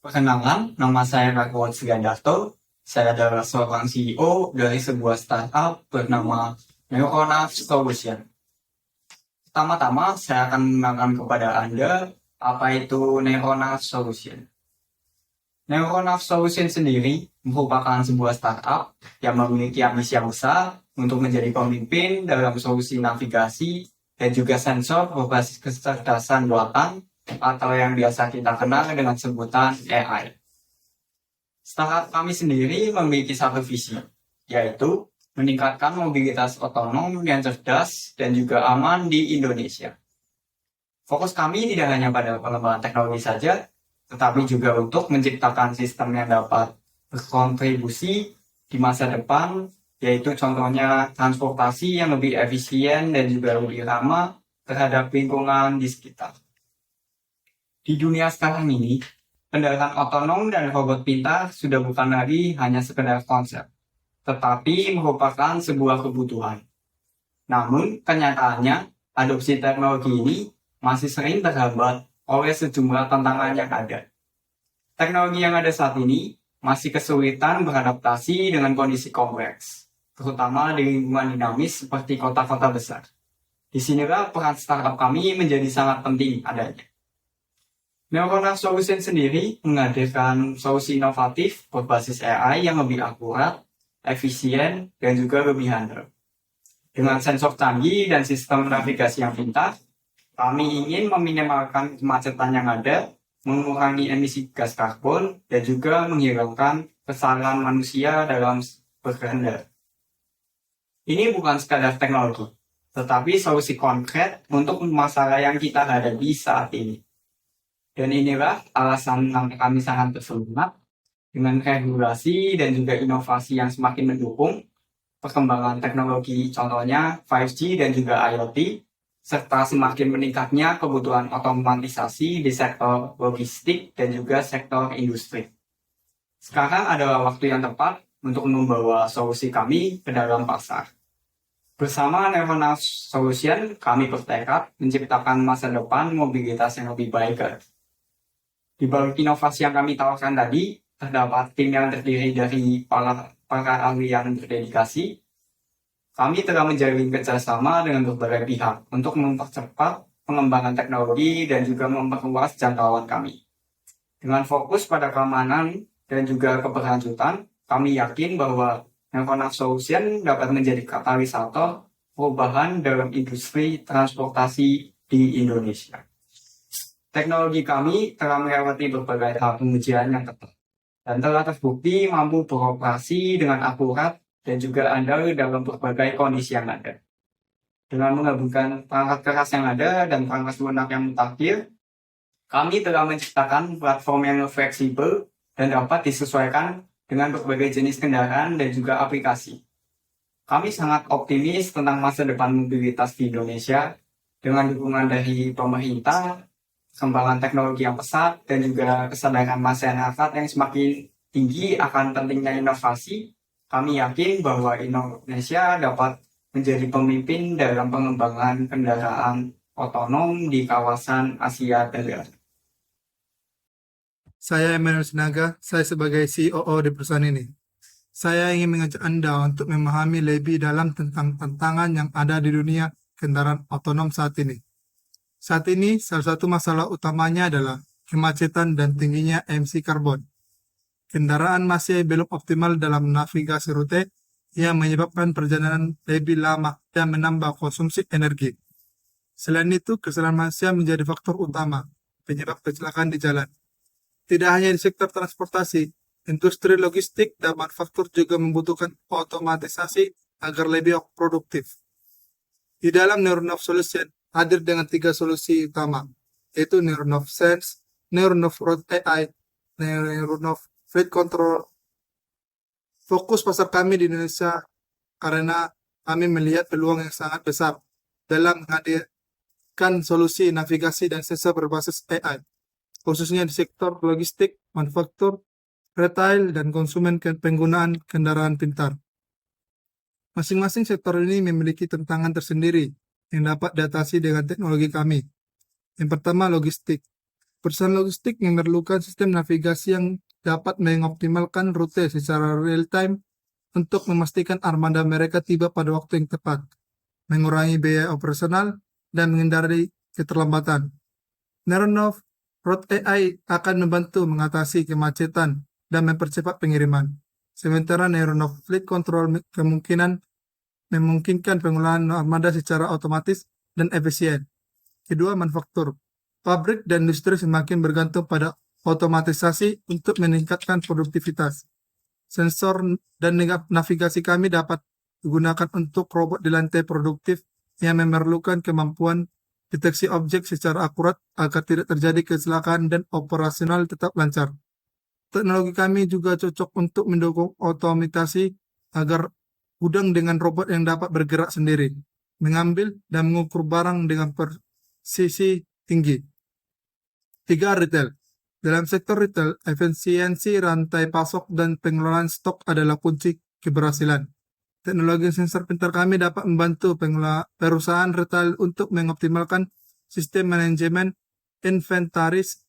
Perkenalkan, nama saya Raghawan Sugandarto. Saya adalah seorang CEO dari sebuah startup bernama Neuronav Solution. Pertama-tama, saya akan mengenalkan kepada Anda apa itu Neuronav Solution. Neuronav Solution sendiri merupakan sebuah startup yang memiliki ambisi yang besar untuk menjadi pemimpin dalam solusi navigasi dan juga sensor berbasis kecerdasan buatan atau yang biasa kita kenal dengan sebutan AI. Startup kami sendiri memiliki satu visi, yaitu meningkatkan mobilitas otonom yang cerdas dan juga aman di Indonesia. Fokus kami tidak hanya pada pengembangan teknologi saja, tetapi juga untuk menciptakan sistem yang dapat berkontribusi di masa depan, yaitu contohnya transportasi yang lebih efisien dan juga lebih ramah terhadap lingkungan di sekitar. Di dunia sekarang ini, kendaraan otonom dan robot pintar sudah bukan lagi hanya sekedar konsep, tetapi merupakan sebuah kebutuhan. Namun, kenyataannya, adopsi teknologi ini masih sering terhambat oleh sejumlah tantangan yang ada. Teknologi yang ada saat ini masih kesulitan beradaptasi dengan kondisi kompleks, terutama di lingkungan dinamis seperti kota-kota besar. Disinilah peran startup kami menjadi sangat penting adanya. Neuronav Solution sendiri menghadirkan solusi inovatif berbasis AI yang lebih akurat, efisien, dan juga lebih handal. Dengan sensor canggih dan sistem navigasi yang pintar, kami ingin meminimalkan kemacetan yang ada, mengurangi emisi gas karbon, dan juga menghilangkan kesalahan manusia dalam berkendara. Ini bukan sekadar teknologi, tetapi solusi konkret untuk masalah yang kita hadapi saat ini. Dan inilah alasan kenapa kami sangat bersemangat dengan regulasi dan juga inovasi yang semakin mendukung perkembangan teknologi, contohnya 5G dan juga IoT, serta semakin meningkatnya kebutuhan otomatisasi di sektor logistik dan juga sektor industri. Sekarang adalah waktu yang tepat untuk membawa solusi kami ke dalam pasar. Bersama Neuronav Solution, kami bertekad menciptakan masa depan mobilitas yang lebih baik. Di balik inovasi yang kami tawarkan tadi, terdapat tim yang terdiri dari para ahli yang berdedikasi. Kami telah menjalin kerjasama dengan berbagai pihak untuk mempercepat pengembangan teknologi dan juga memperluas jangkauan kami. Dengan fokus pada keamanan dan juga keberlanjutan, kami yakin bahwa Neuronav Solution dapat menjadi katalisator perubahan dalam industri transportasi di Indonesia. Teknologi kami telah melewati berbagai tahap pengujian yang ketat dan telah terbukti mampu beroperasi dengan akurat dan juga andal dalam berbagai kondisi yang ada. Dengan menggabungkan perangkat keras yang ada dan perangkat lunak yang mutakhir, kami telah menciptakan platform yang fleksibel dan dapat disesuaikan dengan berbagai jenis kendaraan dan juga aplikasi. Kami sangat optimis tentang masa depan mobilitas di Indonesia dengan dukungan dari pemerintah, perkembangan teknologi yang pesat, dan juga kesadaran masyarakat yang semakin tinggi akan pentingnya inovasi. Kami yakin bahwa Indonesia dapat menjadi pemimpin dalam pengembangan kendaraan otonom di kawasan Asia Tenggara. Saya Emmanuel Sinaga, saya sebagai COO di perusahaan ini. Saya ingin mengajak Anda untuk memahami lebih dalam tentang tantangan yang ada di dunia kendaraan otonom saat ini. Saat ini, salah satu masalah utamanya adalah kemacetan dan tingginya emisi karbon. Kendaraan masih belum optimal dalam navigasi rute yang menyebabkan perjalanan lebih lama dan menambah konsumsi energi. Selain itu, kesalahan manusia menjadi faktor utama penyebab kecelakaan di jalan. Tidak hanya di sektor transportasi, industri logistik dan manufaktur juga membutuhkan otomatisasi agar lebih produktif. Di dalam Neuronav Solution hadir dengan 3 solusi utama, yaitu Neuronav Sense, Neuronav Road AI, Neuronav Fleet Control. Fokus pasar kami di Indonesia karena kami melihat peluang yang sangat besar dalam menghadirkan solusi navigasi dan sensor berbasis AI, khususnya di sektor logistik, manufaktur, retail, dan konsumen penggunaan kendaraan pintar. Masing-masing sektor ini memiliki tantangan tersendiri yang dapat diatasi dengan teknologi kami. Yang pertama, logistik. Perusahaan logistik memerlukan sistem navigasi yang dapat mengoptimalkan rute secara real-time untuk memastikan armada mereka tiba pada waktu yang tepat, mengurangi biaya operasional, dan menghindari keterlambatan. Neuronov Road AI akan membantu mengatasi kemacetan dan mempercepat pengiriman. Sementara Neuronov Fleet Control memungkinkan pengolahan armada secara otomatis dan efisien. Kedua, manufaktur. Pabrik dan industri semakin bergantung pada otomatisasi untuk meningkatkan produktivitas. Sensor dan navigasi kami dapat digunakan untuk robot di lantai produktif yang memerlukan kemampuan deteksi objek secara akurat agar tidak terjadi kecelakaan dan operasional tetap lancar. Teknologi kami juga cocok untuk mendukung otomatisasi agar gudang dengan robot yang dapat bergerak sendiri, mengambil dan mengukur barang dengan presisi tinggi. 3. Retail. Dalam sektor retail, efisiensi rantai pasok dan pengelolaan stok adalah kunci keberhasilan. Teknologi sensor pintar kami dapat membantu perusahaan retail untuk mengoptimalkan sistem manajemen inventaris,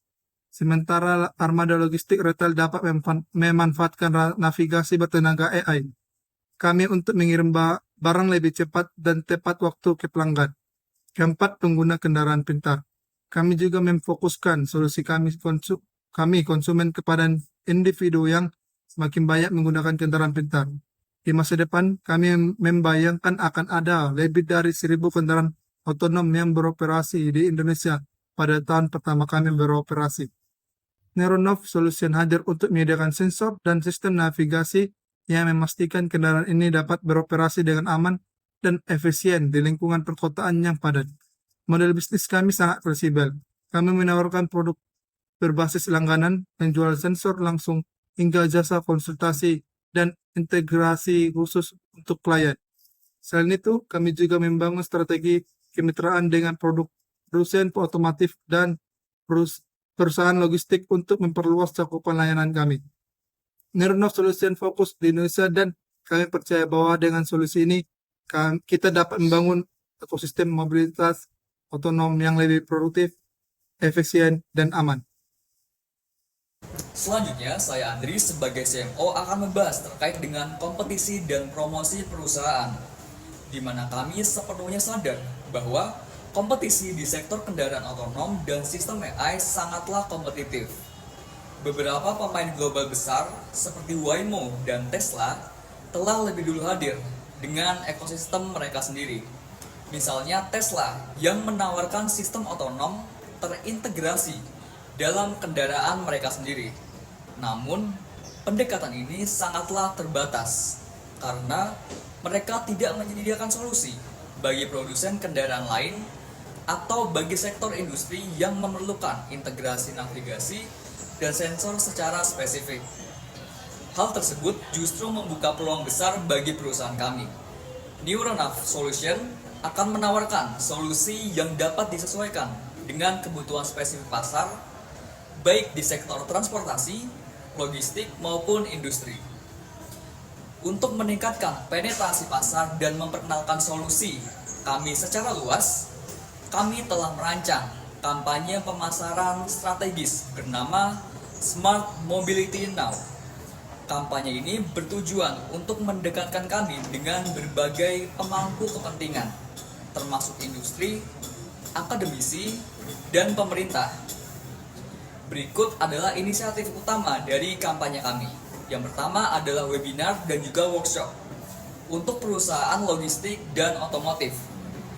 sementara armada logistik retail dapat memanfaatkan navigasi bertenaga AI kami untuk mengirim barang lebih cepat dan tepat waktu ke pelanggan. Keempat, pengguna kendaraan pintar. Kami juga memfokuskan solusi kami konsumen kepada individu yang semakin banyak menggunakan kendaraan pintar. Di masa depan, kami membayangkan akan ada lebih dari 1.000 kendaraan otonom yang beroperasi di Indonesia pada tahun pertama kami beroperasi. Neuronov Solution hadir untuk menyediakan sensor dan sistem navigasi yang memastikan kendaraan ini dapat beroperasi dengan aman dan efisien di lingkungan perkotaan yang padat. Model bisnis kami sangat fleksibel. Kami menawarkan produk berbasis langganan, menjual sensor langsung, hingga jasa konsultasi dan integrasi khusus untuk klien. Selain itu, kami juga membangun strategi kemitraan dengan produsen otomotif dan perusahaan logistik untuk memperluas cakupan layanan kami. Neuronov Solution fokus di Indonesia dan kami percaya bahwa dengan solusi ini kita dapat membangun ekosistem mobilitas otonom yang lebih produktif, efisien, dan aman. Selanjutnya, saya Andri sebagai CMO akan membahas terkait dengan kompetisi dan promosi perusahaan, di mana kami sepenuhnya sadar bahwa kompetisi di sektor kendaraan otonom dan sistem AI sangatlah kompetitif. Beberapa pemain global besar seperti Waymo dan Tesla telah lebih dulu hadir dengan ekosistem mereka sendiri. Misalnya Tesla yang menawarkan sistem otonom terintegrasi dalam kendaraan mereka sendiri. Namun, pendekatan ini sangatlah terbatas karena mereka tidak menyediakan solusi bagi produsen kendaraan lain atau bagi sektor industri yang memerlukan integrasi navigasi dan sensor secara spesifik. Hal tersebut justru membuka peluang besar bagi perusahaan kami. Neuronov Solution akan menawarkan solusi yang dapat disesuaikan dengan kebutuhan spesifik pasar, baik di sektor transportasi, logistik, maupun industri. Untuk meningkatkan penetrasi pasar dan memperkenalkan solusi kami secara luas, kami telah merancang kampanye pemasaran strategis bernama Smart Mobility Now. Kampanye ini bertujuan untuk mendekatkan kami dengan berbagai pemangku kepentingan, termasuk industri, akademisi, dan pemerintah. Berikut adalah inisiatif utama dari kampanye kami. Yang pertama adalah webinar dan juga workshop untuk perusahaan logistik dan otomotif.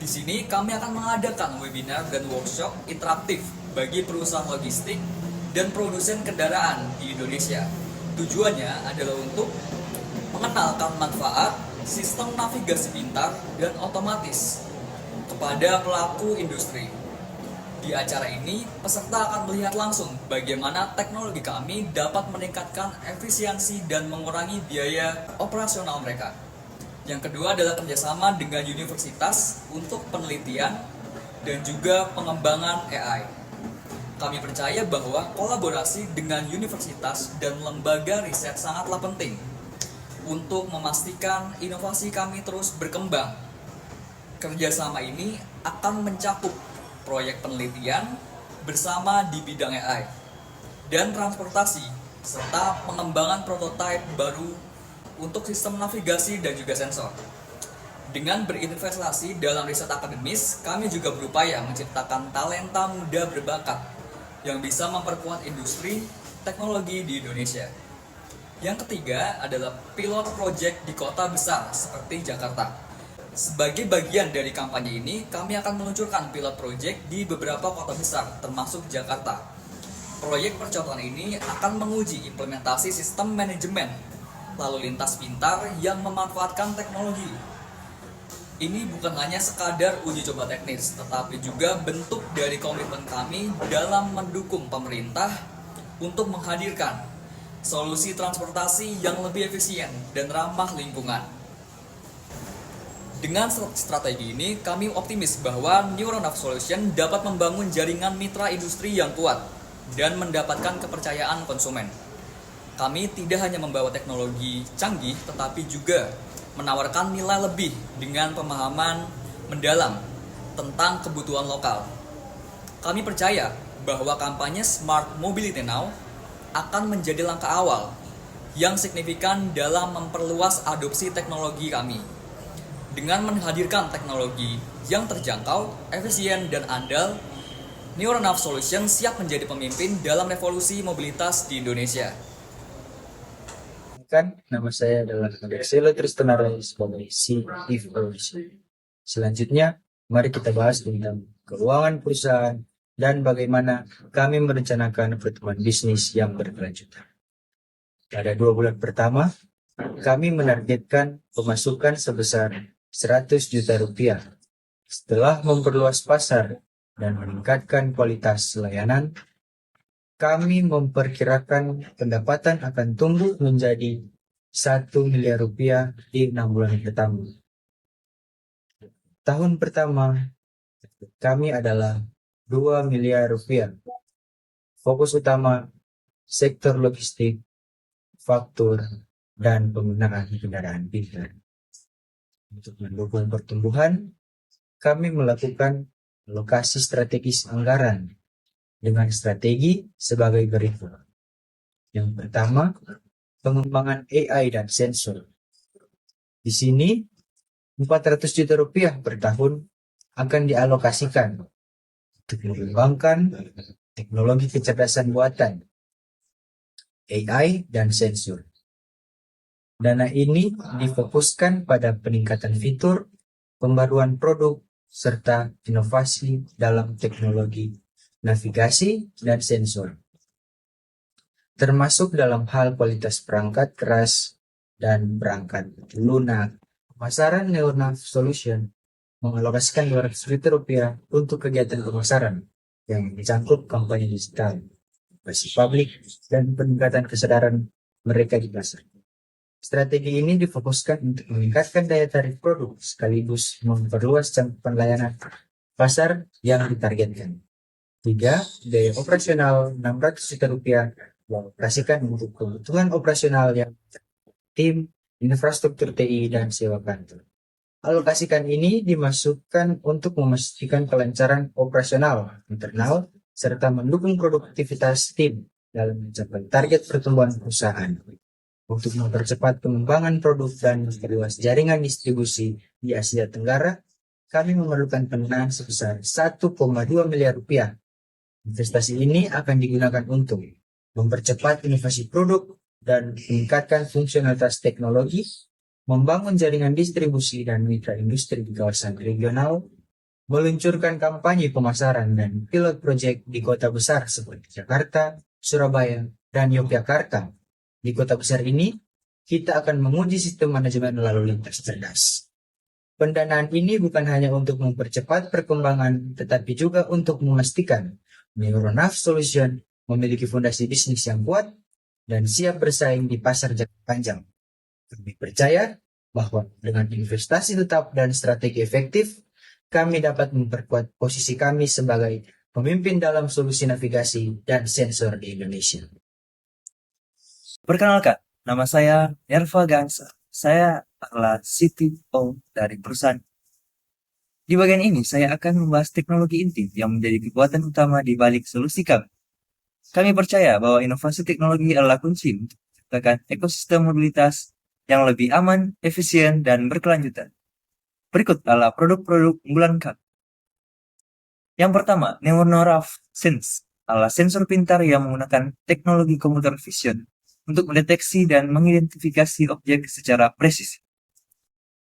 Di sini kami akan mengadakan webinar dan workshop interaktif bagi perusahaan logistik dan produsen kendaraan di Indonesia. Tujuannya adalah untuk mengenalkan manfaat sistem navigasi pintar dan otomatis kepada pelaku industri. Di acara ini, peserta akan melihat langsung bagaimana teknologi kami dapat meningkatkan efisiensi dan mengurangi biaya operasional mereka. Yang kedua adalah kerjasama dengan universitas untuk penelitian dan juga pengembangan AI. Kami percaya bahwa kolaborasi dengan universitas dan lembaga riset sangatlah penting untuk memastikan inovasi kami terus berkembang. Kerjasama ini akan mencakup proyek penelitian bersama di bidang AI dan transportasi, serta pengembangan prototipe baru untuk sistem navigasi dan juga sensor. Dengan berinvestasi dalam riset akademis, kami juga berupaya menciptakan talenta muda berbakat yang bisa memperkuat industri teknologi di Indonesia. Yang ketiga adalah pilot project di kota besar seperti Jakarta. Sebagai bagian dari kampanye ini, kami akan meluncurkan pilot project di beberapa kota besar, termasuk Jakarta. Proyek percontohan ini akan menguji implementasi sistem manajemen lalu lintas pintar yang memanfaatkan teknologi. Ini bukan hanya sekadar uji coba teknis, tetapi juga bentuk dari komitmen kami dalam mendukung pemerintah untuk menghadirkan solusi transportasi yang lebih efisien dan ramah lingkungan. Dengan strategi ini, kami optimis bahwa Neuronav Solution dapat membangun jaringan mitra industri yang kuat dan mendapatkan kepercayaan konsumen. Kami tidak hanya membawa teknologi canggih, tetapi juga menawarkan nilai lebih dengan pemahaman mendalam tentang kebutuhan lokal. Kami percaya bahwa kampanye Smart Mobility Now akan menjadi langkah awal yang signifikan dalam memperluas adopsi teknologi kami. Dengan menghadirkan teknologi yang terjangkau, efisien, dan andal, Neuronav Solution siap menjadi pemimpin dalam revolusi mobilitas di Indonesia. Nama saya adalah Alexela Tristanara sebagai CFO. Selanjutnya, mari kita bahas tentang keuangan perusahaan dan bagaimana kami merencanakan pertumbuhan bisnis yang berkelanjutan. Pada 2 bulan pertama, kami menargetkan pemasukan sebesar 100 juta rupiah. Setelah memperluas pasar dan meningkatkan kualitas layanan, kami memperkirakan pendapatan akan tumbuh menjadi 1 miliar rupiah di 6 bulan pertama. Tahun pertama, kami adalah 2 miliar rupiah. Fokus utama, sektor logistik, faktur, dan penggunaan kendaraan pintar. Untuk mendukung pertumbuhan, kami melakukan alokasi strategis anggaran dengan strategi sebagai berikut. Yang pertama, pengembangan AI dan sensor. Di sini, 400 juta rupiah per tahun akan dialokasikan untuk mengembangkan teknologi kecerdasan buatan, AI dan sensor. Dana ini difokuskan pada peningkatan fitur, pembaruan produk, serta inovasi dalam teknologi navigasi, dan sensor, termasuk dalam hal kualitas perangkat keras dan perangkat lunak. Pemasaran Neuronav Solution mengalokasikan 200 juta rupiah untuk kegiatan pemasaran yang mencangkup kampanye digital, edukasi publik, dan peningkatan kesadaran mereka di pasar. Strategi ini difokuskan untuk meningkatkan daya tarik produk sekaligus memperluas cakupan layanan pasar yang ditargetkan. 3. Biaya operasional 600 juta rupiah dioperasikan untuk kebutuhan operasional yang tim, infrastruktur TI, dan sewa kantor. Alokasikan ini dimasukkan untuk memastikan kelancaran operasional internal serta mendukung produktivitas tim dalam mencapai target pertumbuhan perusahaan. Untuk mempercepat pengembangan produk dan memperluas jaringan distribusi di Asia Tenggara, kami memerlukan pendanaan sebesar 1,2 miliar rupiah. Investasi ini akan digunakan untuk mempercepat inovasi produk dan meningkatkan fungsionalitas teknologi, membangun jaringan distribusi dan mitra industri di kawasan regional, meluncurkan kampanye pemasaran dan pilot project di kota besar seperti Jakarta, Surabaya, dan Yogyakarta. Di kota besar ini, kita akan menguji sistem manajemen lalu lintas cerdas. Pendanaan ini bukan hanya untuk mempercepat perkembangan, tetapi juga untuk memastikan Neuronav Solution memiliki fondasi bisnis yang kuat dan siap bersaing di pasar jangka panjang. Kami percaya bahwa dengan investasi tetap dan strategi efektif, kami dapat memperkuat posisi kami sebagai pemimpin dalam solusi navigasi dan sensor di Indonesia. Perkenalkan, nama saya Nerva Gangsa. Saya adalah CTO dari perusahaan. Di bagian ini, saya akan membahas teknologi inti yang menjadi kekuatan utama di balik solusi kami. Kami percaya bahwa inovasi teknologi adalah kunci untuk menciptakan ekosistem mobilitas yang lebih aman, efisien, dan berkelanjutan. Berikut adalah produk-produk unggulan kami. Yang pertama, Neurongraph Sense adalah sensor pintar yang menggunakan teknologi computer vision untuk mendeteksi dan mengidentifikasi objek secara presisi.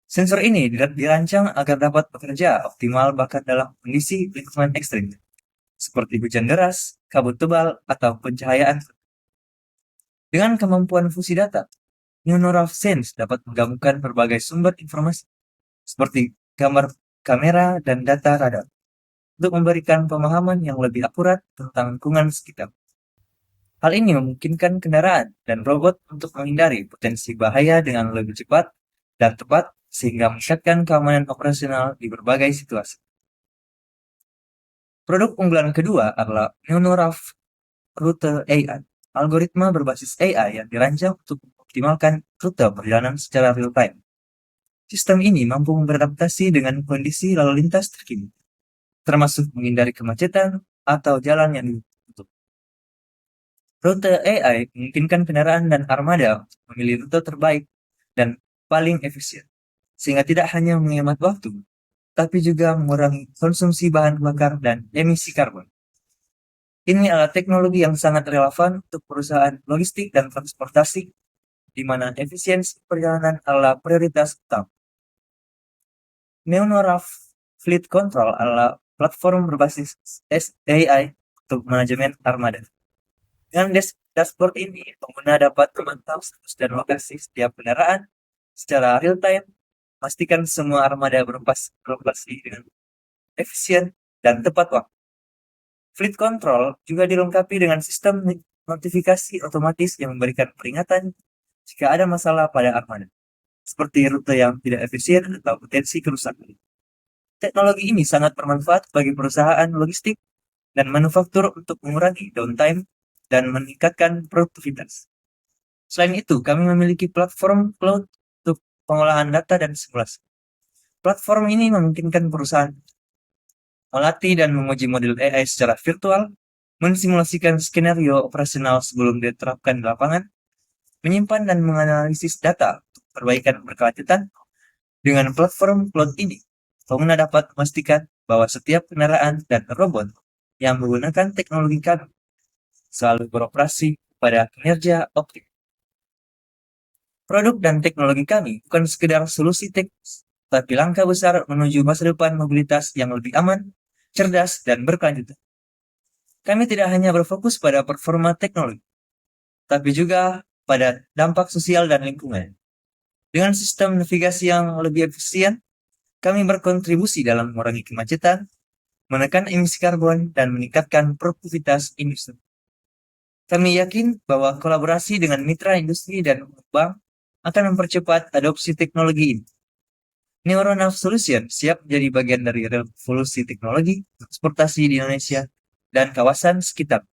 Sensor ini dirancang agar dapat bekerja optimal bahkan dalam kondisi lingkungan ekstrim, seperti hujan deras, kabut tebal, atau pencahayaan. Dengan kemampuan fusi data, Neurongraph Sense dapat menggabungkan berbagai sumber informasi, seperti gambar kamera dan data radar, untuk memberikan pemahaman yang lebih akurat tentang lingkungan sekitar. Hal ini memungkinkan kendaraan dan robot untuk menghindari potensi bahaya dengan lebih cepat dan tepat, sehingga meningkatkan keamanan operasional di berbagai situasi. Produk unggulan kedua adalah Neurongraph Rute AI, algoritma berbasis AI yang dirancang untuk mengoptimalkan rute perjalanan secara real-time. Sistem ini mampu beradaptasi dengan kondisi lalu lintas terkini, termasuk menghindari kemacetan atau jalan yang ditutup. Rute AI memungkinkan kendaraan dan armada untuk memilih rute terbaik dan paling efisien, sehingga tidak hanya menghemat waktu, tapi juga mengurangi konsumsi bahan bakar dan emisi karbon. Ini adalah teknologi yang sangat relevan untuk perusahaan logistik dan transportasi, di mana efisiensi perjalanan adalah prioritas utama. Neurongraph Fleet Control adalah platform berbasis AI untuk manajemen armada. Dengan dashboard ini, pengguna dapat memantau status dan lokasi setiap kendaraan secara real-time, pastikan semua armada beroperasi dengan efisien dan tepat waktu. Fleet Control juga dilengkapi dengan sistem notifikasi otomatis yang memberikan peringatan jika ada masalah pada armada, seperti rute yang tidak efisien atau potensi kerusakan. Teknologi ini sangat bermanfaat bagi perusahaan logistik dan manufaktur untuk mengurangi downtime dan meningkatkan produktivitas. Selain itu, kami memiliki platform cloud untuk pengolahan data dan simulasi. Platform ini memungkinkan perusahaan melatih dan menguji model AI secara virtual, mensimulasikan skenario operasional sebelum diterapkan di lapangan, menyimpan dan menganalisis data untuk perbaikan berkelanjutan. Dengan platform cloud ini, pengguna dapat memastikan bahwa setiap kendaraan dan robot yang menggunakan teknologi kami selalu beroperasi pada kinerja optimal. Produk dan teknologi kami bukan sekedar solusi teknis, tapi langkah besar menuju masa depan mobilitas yang lebih aman, cerdas, dan berkelanjutan. Kami tidak hanya berfokus pada performa teknologi, tapi juga pada dampak sosial dan lingkungan. Dengan sistem navigasi yang lebih efisien, kami berkontribusi dalam mengurangi kemacetan, menekan emisi karbon, dan meningkatkan produktivitas industri. Kami yakin bahwa kolaborasi dengan mitra industri dan bank akan mempercepat adopsi teknologi ini. Neurongraph Solution siap menjadi bagian dari revolusi teknologi transportasi di Indonesia dan kawasan sekitar.